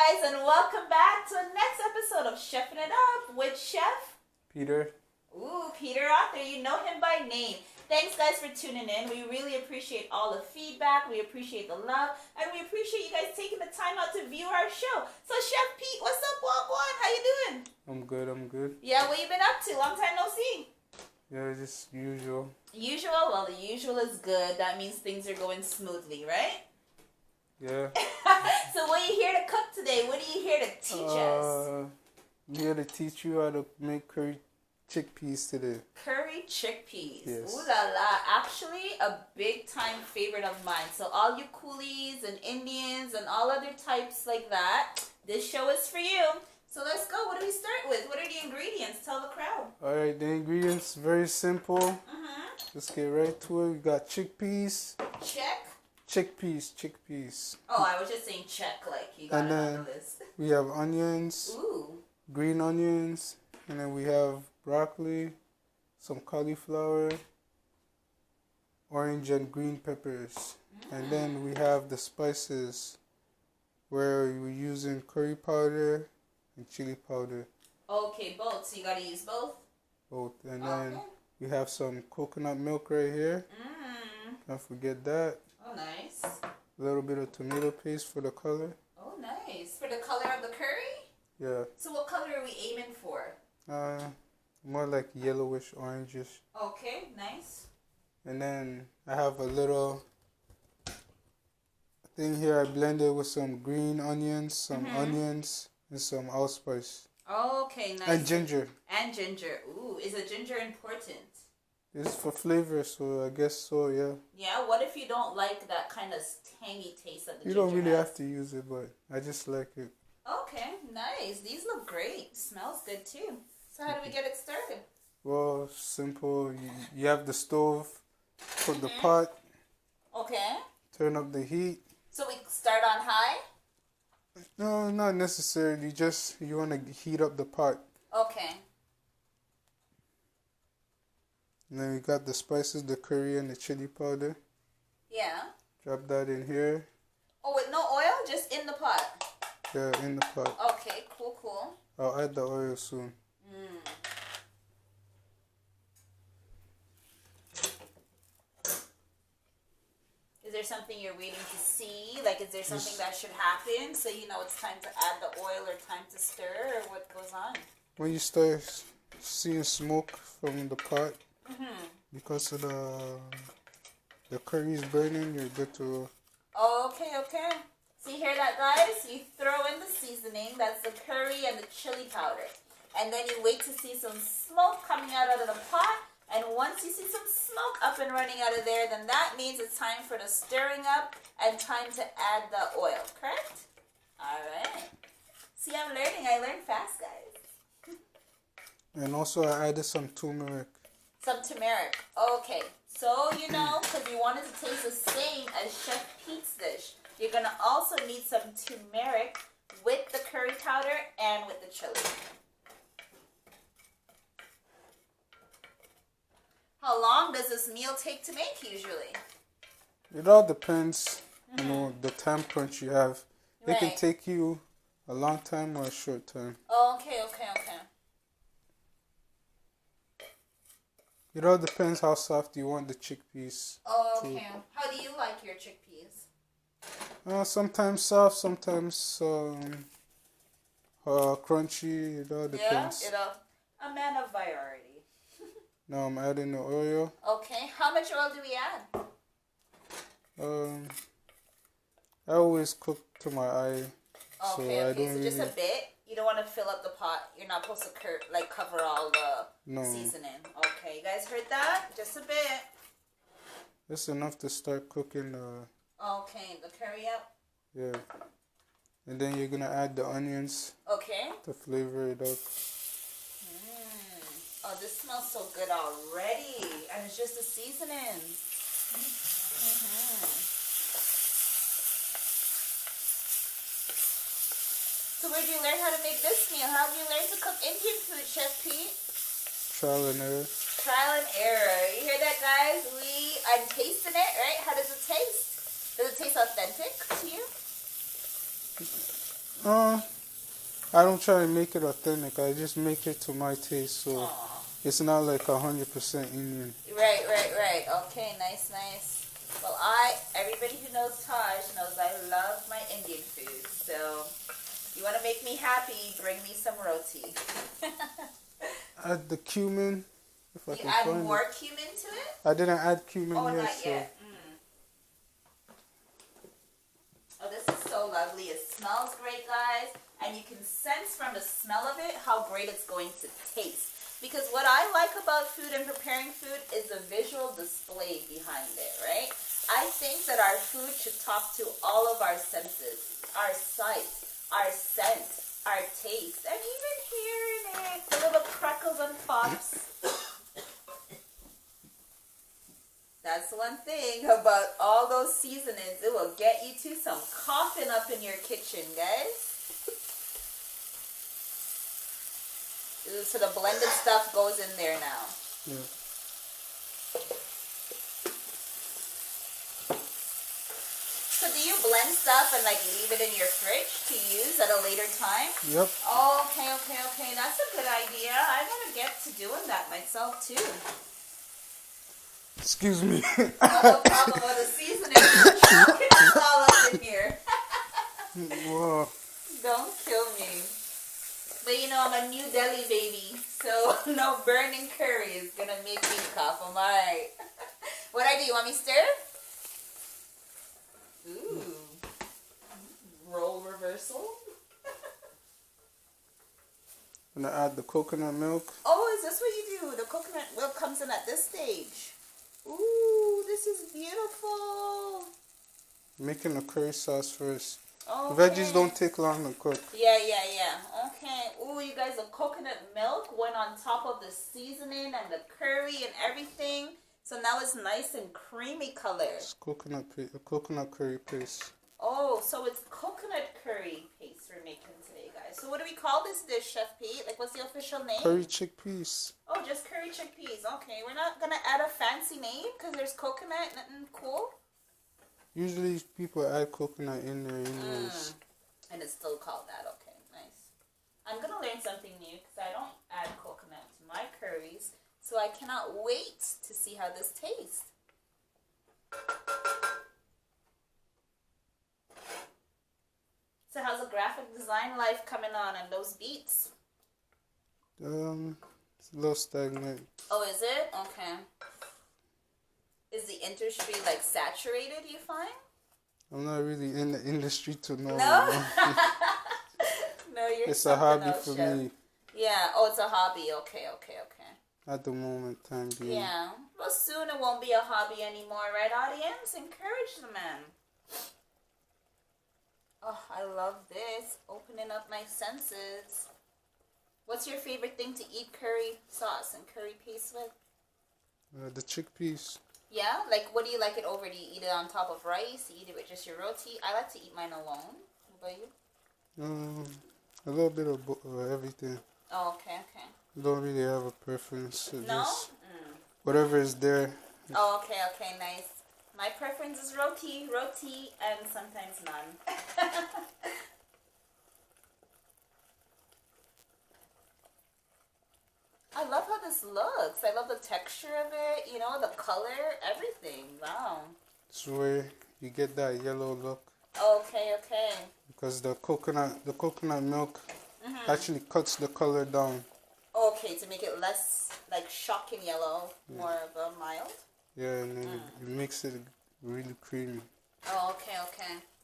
guys, and welcome back to the next episode of Cheffin' It Up with Chef Peter. Ooh, Peter Author. You know him by name. Thanks, guys, for tuning in. We really appreciate all the feedback. We appreciate the love. And we appreciate you guys taking the time out to view our show. So, Chef Pete, what's up, Wagwan? How you doing? I'm good. Yeah, what you been up to? Long time no see. Yeah, just usual. Usual? Well, the usual is good. That means things are going smoothly, right? Yeah. So what are you here to cook today? What are you here to teach us? I'm here to teach you how to make curry chickpeas today. Curry chickpeas. Yes. Ooh la la. Actually, a big time favorite of mine. So all you coolies and Indians and all other types like that, this show is for you. So let's go. What do we start with? What are the ingredients? Tell the crowd. Alright, the ingredients, very simple. Let's get right to it. We got chickpeas. Check. Chickpeas. Oh, I was just saying check, like you got And it on then the list. we have onions, Ooh. green onions, and then we have broccoli, some cauliflower, orange and green peppers. And then we have the spices where we're using curry powder and chili powder. Okay, both. So you gotta use both? Both. And then we have some coconut milk right here. Don't forget that. Oh, nice. A little bit of tomato paste for the color. Oh, nice. For the color of the curry? Yeah. So what color are we aiming for? More like yellowish, orangish. Okay, nice. And then I have a little thing here. I blended with some green onions, some onions, and some allspice. Okay, nice. And ginger. And ginger. Ooh, is the ginger important? It's for flavor, so I guess so, yeah. Yeah, what if you don't like that kind of tangy taste that the You ginger don't really has? have to use it, but I just like it. Okay, nice. These look great. Smells good too. So how do we get it started? Well, simple. You have the stove, put the pot, Okay. turn up the heat. So we start on high? No, not necessarily. Just you want to heat up the pot. Okay. And then we got the spices, the curry and the chili powder. Yeah. Drop that in here. Oh, with no oil? Just in the pot? Yeah, in the pot. Okay, cool. I'll add the oil soon. Is there something you're waiting to see? Like, is there something that should happen so you know it's time to add the oil or time to stir, or what goes on? When you start seeing smoke from the pot, because of the curry's burning, you're good to... Okay. So you hear that, guys? You throw in the seasoning. That's the curry and the chili powder. And then you wait to see some smoke coming out of the pot. And once you see some smoke up and running out of there, then that means it's time for the stirring up and time to add the oil, correct? All right. See, I'm learning. I learn fast, guys. And also I added some turmeric. Some turmeric. Okay. So, you know, because you want it to taste the same as Chef Pete's dish, you're going to also need some turmeric with the curry powder and with the chili. How long does this meal take to make usually? It all depends, you know, the time crunch you have. It can Right. take you a long time or a short time. Okay. It all depends how soft you want the chickpeas. Okay. How do you like your chickpeas? Sometimes soft, sometimes crunchy. It all depends. Yeah, a man of variety. Now I'm adding the oil. Okay. How much oil do we add? I always cook to my eye, so I don't So really... just a bit. You don't want to fill up the pot. You're not supposed to cover all the seasoning. Okay, you guys heard that? Just a bit. That's enough to start cooking. Okay, the curry up. Yeah, and then you're gonna add the onions Okay. to flavor it up. Oh, this smells so good already. And it's just the seasoning. So where did you learn how to make this meal? How have you learned to cook Indian food, Chef Pete? Trial and error. Trial and error. You hear that, guys? I'm tasting it, right? How does it taste? Does it taste authentic to you? I don't try to make it authentic. I just make it to my taste, so Aw. it's not like 100% Indian. Right. Okay, nice. Well, everybody who knows Taj knows I love my Indian food. So, you want to make me happy, bring me some roti. Add the cumin, if I You can add find more it. cumin to it? I didn't add cumin Oh, yet, not so yet. Oh, this is so lovely. It smells great, guys. And you can sense from the smell of it how great it's going to taste. Because what I like about food and preparing food is the visual display behind it, right? I think that our food should talk to all of our senses. Our sight, our scent, our taste, and even hearing it. The little crackles and pops. That's one thing about all those seasonings. It will get you to some coughing up in your kitchen, guys. Ooh, so the blended stuff goes in there now. yeah. So do you blend stuff and like leave it in your fridge to use at a later time? Yep. Oh, okay. That's a good idea. I'm gonna get to doing that myself too. Excuse me. No problem with the seasoning. It's all up in here. Wow. Don't kill me. But you know, I'm a New Delhi baby, so no burning curry is gonna make me cough. I'm alright. What I do? You want me to stir? Ooh. Role reversal. I'm gonna add the coconut milk. Oh, is this what you do? The coconut milk comes in at this stage. Ooh, this is beautiful. Making the curry sauce first. Okay. Veggies don't take long to cook. Yeah. Okay. Ooh, you guys, the coconut milk went on top of the seasoning and the curry and everything. So now it's nice and creamy color. It's coconut curry paste. Oh, so it's coconut curry paste we're making today, guys. So what do we call this dish, Chef Pete? Like, what's the official name? Curry chickpeas. Oh, just curry chickpeas. Okay, we're not going to add a fancy name because there's coconut, nothing cool. Usually people add coconut in there anyways. And it's still called that. Okay, nice. I'm going to learn something new because I don't add coconut to my curries. So I cannot wait to see how this tastes. So how's the graphic design life coming on and those beats? It's a little stagnant. Oh, is it? Okay. Is the industry like saturated, you find? I'm not really in the industry to know. No? No, you're It's a hobby else, for Chef. me Yeah. Oh, it's a hobby. Okay. at the moment, time being. Yeah. Well, soon it won't be a hobby anymore, right, audience? Encourage the man. Oh, I love this. Opening up my senses. What's your favorite thing to eat curry sauce and curry paste with? The chickpeas. Yeah? Like, what do you like it over? Do you eat it on top of rice? You eat it with just your roti? I like to eat mine alone. What about you? A little bit of everything. Oh, okay. Don't really have a preference. No? Just whatever is there. Oh, okay, nice. My preference is roti, and sometimes none. I love how this looks. I love the texture of it, you know, the color, everything. Wow. It's where you get that yellow look. Okay. Because the coconut milk actually cuts the color down. Okay, to make it less like shocking yellow, more of a mild. Yeah, and then it makes it really creamy. Oh, okay.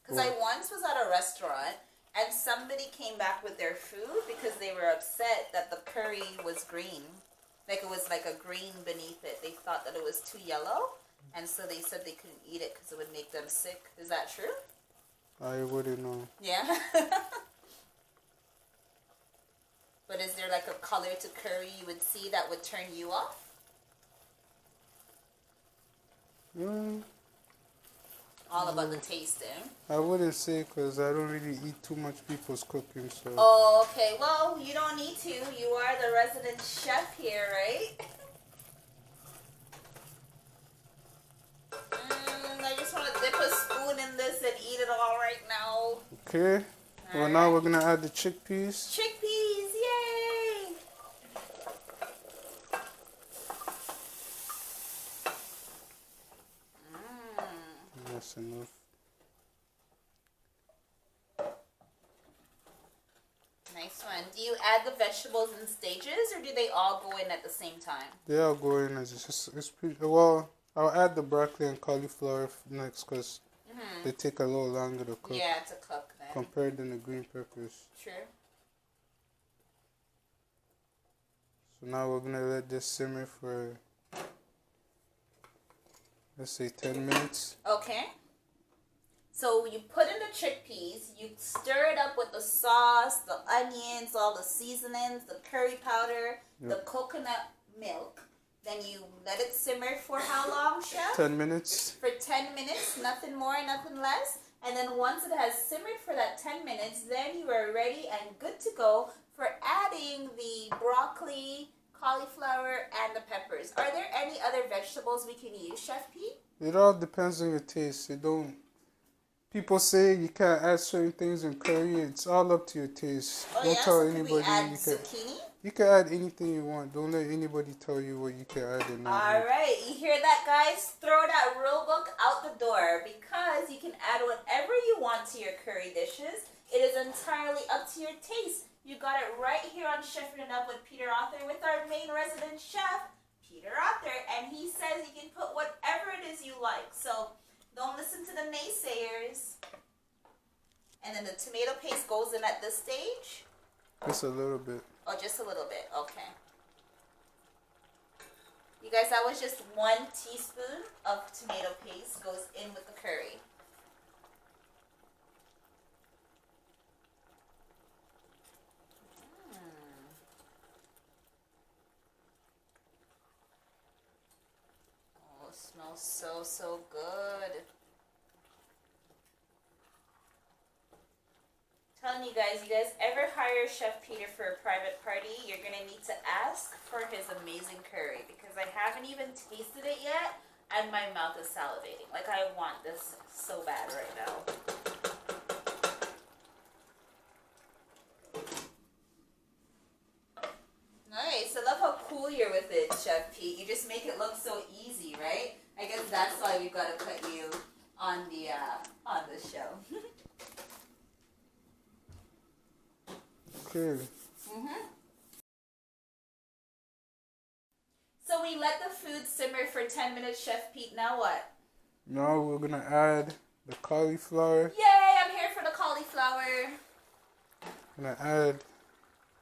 Because I once was at a restaurant and somebody came back with their food because they were upset that the curry was green. Like it was like a green beneath it. They thought that it was too yellow. And so they said they couldn't eat it because it would make them sick. Is that true? I wouldn't know. Yeah. But is there like a color to curry you would see that would turn you off? All about the tasting. I wouldn't say because I don't really eat too much people's cooking. So. Oh, okay. Well, you don't need to. You are the resident chef here, right? I just want to dip a spoon in this and eat it all right now. Okay. Well, now we're gonna add the chickpeas. Chickpeas, yay! That's enough. Nice one. Do you add the vegetables in stages, or do they all go in at the same time? They all go in as it's pretty well. I'll add the broccoli and cauliflower next because they take a little longer to cook. Yeah, to cook then. Compared to the green peppers. True. So now we're gonna let this simmer for, let's say, 10 minutes. Okay. So you put in the chickpeas, you stir it up with the sauce, the onions, all the seasonings, the curry powder, the coconut milk. Then you let it simmer for how long, Chef? 10 minutes. For 10 minutes, nothing more, nothing less. And then once it has simmered for that 10 minutes, then you are ready and good to go for adding the broccoli, cauliflower, and the peppers. Are there any other vegetables we can use, Chef Pete? It all depends on your taste. People say you can't add certain things in curry. It's all up to your taste. Oh, Don't yeah? tell So anybody. can we add zucchini? You can add anything you want. Don't let anybody tell you what you can add and not add. Alright, you hear that, guys? Throw that rule book out the door because you can add whatever you want to your curry dishes. It is entirely up to your taste. You got it right here on Cheffin' It Up with Peter Author with our main resident chef, Peter Author, and he says you can put whatever it is you like. So don't listen to the naysayers. And then the tomato paste goes in at this stage. Just a little bit. Oh, just a little bit. Okay. You guys, that was just 1 teaspoon of tomato paste goes in with the curry. Oh, it smells so good. Telling you guys ever hire Chef Peter for a private party, you're going to need to ask for his amazing curry because I haven't even tasted it yet and my mouth is salivating. Like, I want this so bad right now. Nice. I love how cool you're with it, Chef Pete. You just make it look so easy, right? I guess that's why we've got to put you on the show. Okay. So we let the food simmer for 10 minutes, Chef Pete. Now what? Now we're gonna add the cauliflower. Yay! I'm here for the cauliflower. Gonna add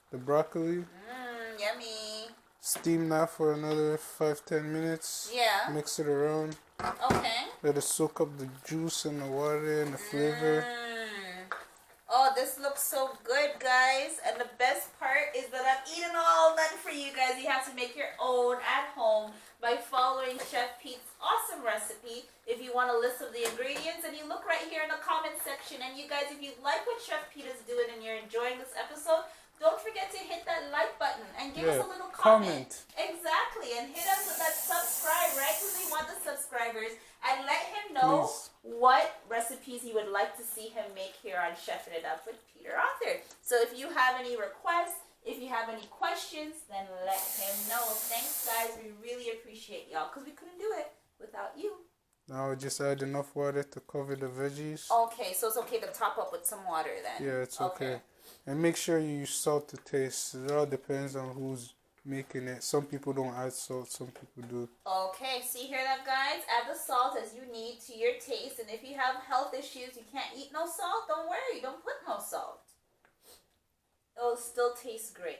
the broccoli. Yummy. Steam that for another 5-10 minutes. Yeah. Mix it around. Okay. Let it soak up the juice and the water and the flavor. Oh, this looks so good, guys. And the best part is that I've eaten all done for you guys. You have to make your own at home by following Chef Pete's awesome recipe. If you want a list of the ingredients, and you look right here in the comment section. And you guys, if you like what Chef Pete is doing and you're enjoying this episode, don't forget to hit that like button and give us a little comment. Exactly. And hit us with that subscribe, right? Because we want the subscribers. And let him know what recipes you would like to see him make here on Cheffin' It Up with Peter Author. So if you have any requests, if you have any questions, then let him know. Thanks, guys. We really appreciate y'all because we couldn't do it without you. Now we just add enough water to cover the veggies. Okay, so it's okay to top up with some water then? Yeah, it's okay. And make sure you use salt to taste. It all depends on who's making it. Some people don't add salt, some people do. Okay, so you hear that, guys? Add the salt as you need to your taste. And if you have health issues, you can't eat no salt, don't worry. Don't put no salt. It'll still taste great.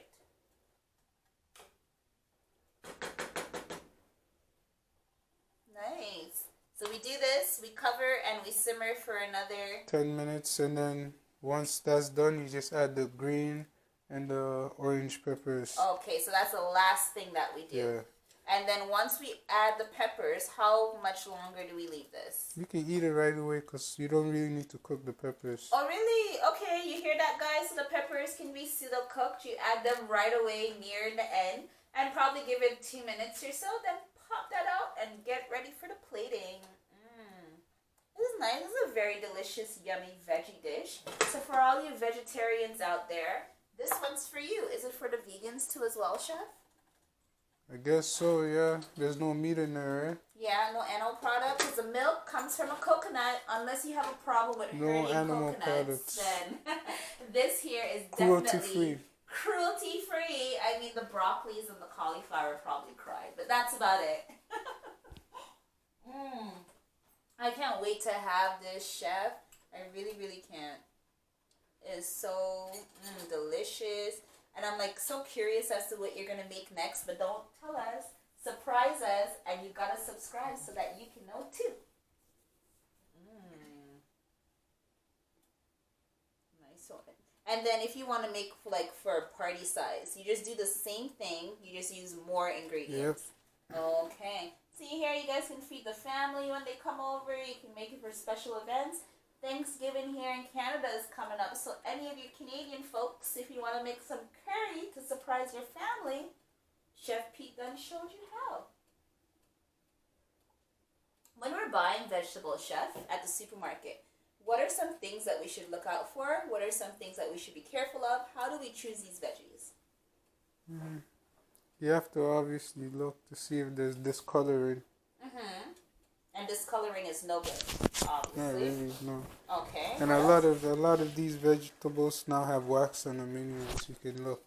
Nice. So we do this, we cover, and we simmer for another 10 minutes, and then once that's done, you just add the green and the orange peppers. Okay, so that's the last thing that we do. Yeah. And then once we add the peppers, how much longer do we leave this? You can eat it right away because you don't really need to cook the peppers. Oh, really? Okay, you hear that, guys? So the peppers can be pseudo cooked. You add them right away near the end and probably give it 2 minutes or so. Then pop that out and get ready for the plating. This is nice. It's a very delicious, yummy veggie dish. So for all you vegetarians out there, this one's for you. Is it for the vegans too as well, Chef? I guess so, yeah. There's no meat in there, right? Yeah, no animal products. The milk comes from a coconut. Unless you have a problem with hurting animal coconuts, products. then this here is Cruelty definitely free. cruelty free. I mean, the broccolis and the cauliflower probably cried, but that's about it. I can't wait to have this, Chef. I really, really can't. It is so delicious. And I'm like so curious as to what you're going to make next, but don't tell us. Surprise us, and you got to subscribe so that you can know too. Nice one. And then if you want to make like for party size, you just do the same thing. You just use more ingredients. Yep. Okay. See here, you guys can feed the family when they come over. You can make it for special events. Thanksgiving here in Canada is coming up. So any of you Canadian folks, if you want to make some curry to surprise your family, Chef Pete done showed you how. When we're buying vegetables, Chef, at the supermarket, what are some things that we should look out for? What are some things that we should be careful of? How do we choose these veggies? You have to obviously look to see if there's discoloring. And discoloring is no good, obviously. Not really, no. Okay. And a lot of these vegetables now have wax on them anyways. You can look.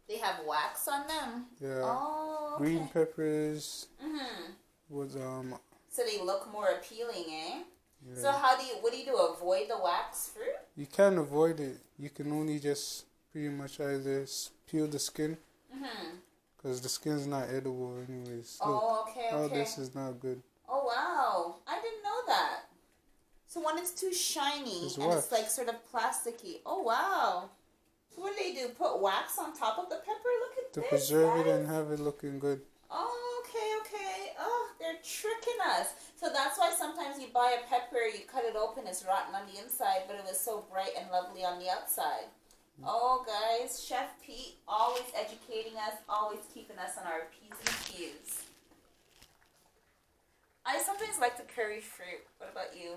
They have wax on them? Yeah. Oh, okay. Green peppers. Was So they look more appealing, eh? Yeah. So what do you do? Avoid the wax fruit? You can't avoid it. You can only just pretty much either peel the skin. Because the skin's not edible anyways. Oh, okay, okay. All this is not good. Oh, wow. I didn't know that. So when it's too shiny It's and wax. it's like sort of plasticky. Oh, wow. So what do they do? Put wax on top of the pepper? Look at this, To preserve guys. it and have it looking good. Oh, okay. Oh, they're tricking us. So that's why sometimes you buy a pepper, you cut it open, it's rotten on the inside, but it was so bright and lovely on the outside. Oh, guys, Chef Pete, always educating us, always keeping us on our P's and Q's. I sometimes like to curry fruit. What about you?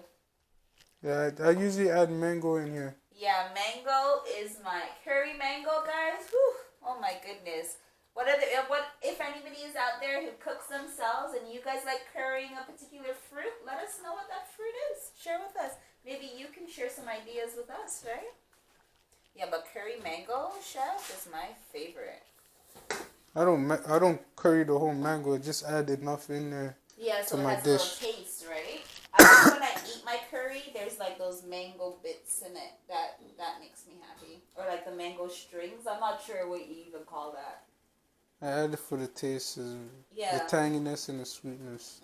Yeah, I usually add mango in here. Yeah, mango is my curry mango, guys. Whew. Oh my goodness. What if anybody is out there who cooks themselves and you guys like currying a particular fruit? Let us know what that fruit is. Share with us. Maybe you can share some ideas with us, right? Yeah, but curry mango, Chef, is my favorite. I don't curry the whole mango. Just add enough in there. Yeah, so to it my has dish. a little taste, right? I think when I eat my curry, there's like those mango bits in it that makes me happy, or like the mango strings. I'm not sure what you even call that. I add it for the taste, the tanginess and the sweetness.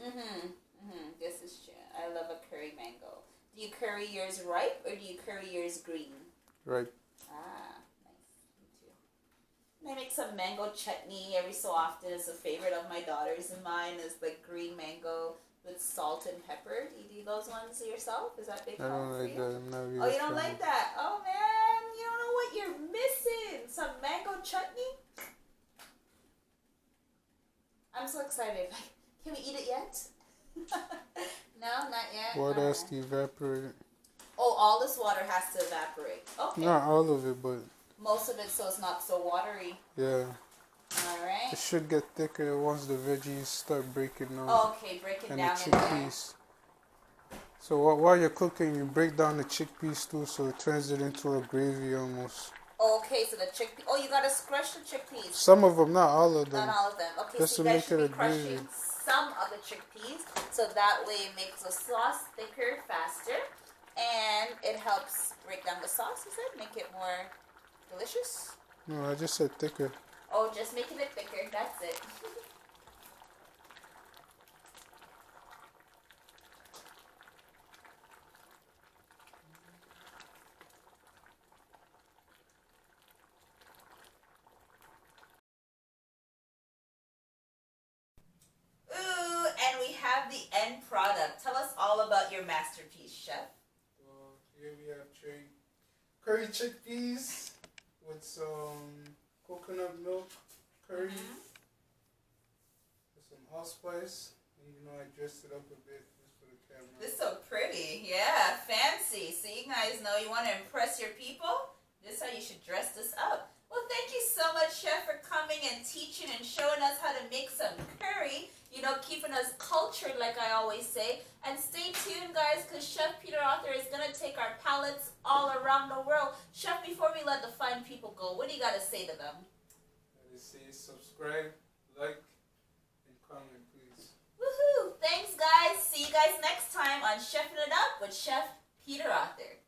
This is true. I love a curry mango. Do you curry yours ripe or do you curry yours green? Ripe. Ah, nice. Me too. And I make some mango chutney every so often. It's a favorite of my daughters and mine. Is like green mango with salt and pepper. Do you do those ones yourself? Is that big I don't like that. I'm not really. Oh, you don't like that? Oh man, you don't know what you're missing. Some mango chutney. I'm so excited. Can we eat it yet? No, not yet. Water has to evaporate. Oh, all this water has to evaporate. Okay. Not all of it, but most of it, so it's not so watery. Yeah. All right. It should get thicker once the veggies start breaking down. Oh, okay, break it and down. the chickpeas. So while you're cooking, you break down the chickpeas too, so it turns it into a gravy almost. Okay, so the chickpeas. Oh, you gotta crush the chickpeas. Some of them, not all of them. Not all of them. Okay, just so to you make guys should it be a crushing gravy. some of the chickpeas, so that way it makes the sauce thicker, faster, and it helps break down the sauce. You said make it more delicious. No, I just said thicker. Oh, just making it thicker. That's it. Ooh, and we have the end product. Tell us all about your masterpiece, Chef. So here we have curry chickpeas with some coconut milk curry. With some allspice. And I dressed it up a bit just for the camera. This is so pretty. Yeah, fancy. So you guys know you want to impress your people? This is how you should dress this up. Well, thank you so much, Chef, for coming and teaching and showing us how to make some curry. You know, keeping us cultured, like I always say. And stay tuned, guys, because Chef Peter Author is going to take our palates all around the world. Chef, before we let the fine people go, what do you got to say to them? Let us say subscribe, like, and comment, please. Woohoo! Thanks, guys. See you guys next time on Cheffin' It Up with Chef Peter Author.